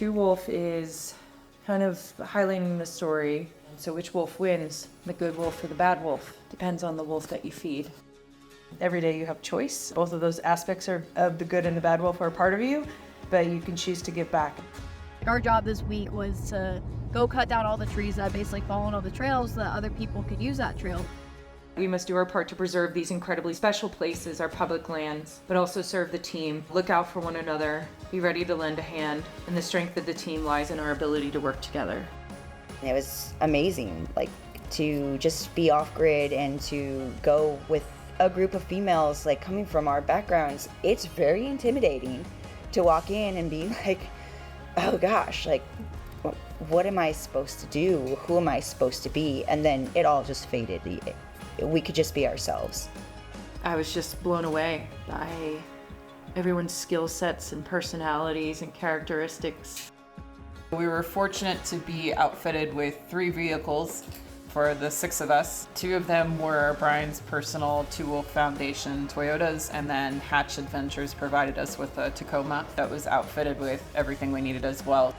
Two wolf is kind of highlighting the story. So which wolf wins, the good wolf or the bad wolf? Depends on the wolf that you feed. Every day you have choice. Both of those aspects of the good and the bad wolf are a part of you, but you can choose to give back. Our job this week was to go cut down all the trees that basically fall on the trails so that other people could use that trail. We must do our part to preserve these incredibly special places, our public lands, but also serve the team, look out for one another, be ready to lend a hand, and the strength of the team lies in our ability to work together. It was amazing, like to just be off grid and to go with a group of females like coming from our backgrounds. It's very intimidating to walk in and be like, oh gosh, like what am I supposed to do? Who am I supposed to be? And then it all just faded. We could just be ourselves. I was just blown away by everyone's skill sets and personalities and characteristics. We were fortunate to be outfitted with 3 vehicles for the 6 of us. 2 of them were Brian's personal Two Wolf Foundation Toyotas, and then Hatch Adventures provided us with a Tacoma that was outfitted with everything we needed as well.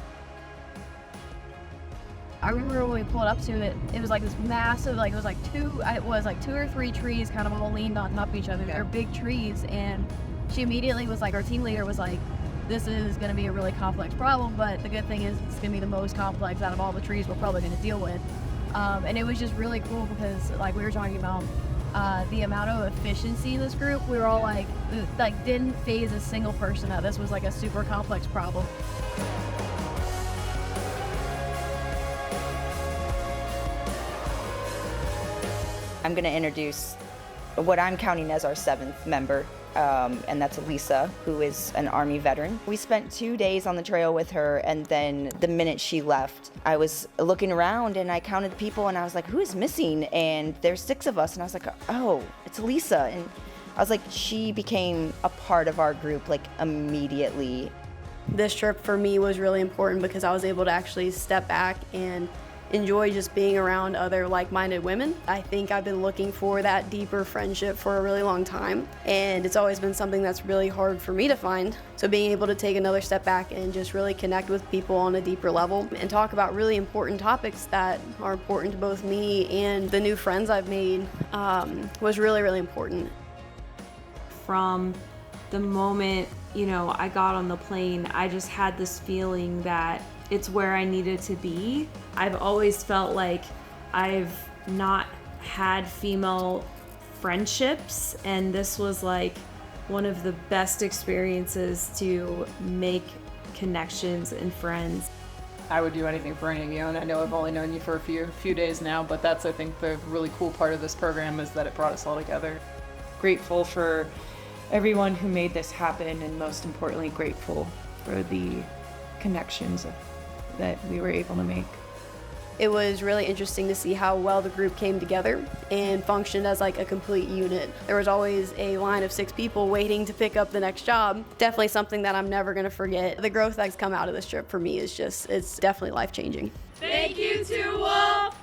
I remember when we pulled up to it, it was like this massive, it was like 2 or 3 trees kind of all leaned on top of each other. They're big trees, and she immediately was like, our team leader was like, this is going to be a really complex problem, but the good thing is it's going to be the most complex out of all the trees we're probably going to deal with. And it was just really cool because like we were talking about the amount of efficiency in this group, we were all like didn't phase a single person that this was like a super complex problem. I'm going to introduce what I'm counting as our 7th member, and that's Elisa, who is an Army veteran. We spent 2 days on the trail with her, and then the minute she left, I was looking around and I counted people and I was like, who is missing? And there's 6 of us, and I was like, oh, it's Elisa. And I was like, she became a part of our group like immediately. This trip for me was really important because I was able to actually step back and enjoy just being around other like-minded women. I think I've been looking for that deeper friendship for a really long time, and it's always been something that's really hard for me to find. So being able to take another step back and just really connect with people on a deeper level and talk about really important topics that are important to both me and the new friends I've made was really, really important. From the moment, I got on the plane, I just had this feeling that it's where I needed to be. I've always felt like I've not had female friendships, and this was like one of the best experiences to make connections and friends. I would do anything for any of you, and I know I've only known you for a few days now, but that's, I think, the really cool part of this program is that it brought us all together. Grateful for everyone who made this happen, and most importantly, grateful for the connections that we were able to make. It was really interesting to see how well the group came together and functioned as like a complete unit. There was always a line of 6 people waiting to pick up the next job. Definitely something that I'm never going to forget. The growth that's come out of this trip for me is it's definitely life-changing. Thank you, Two Wolf!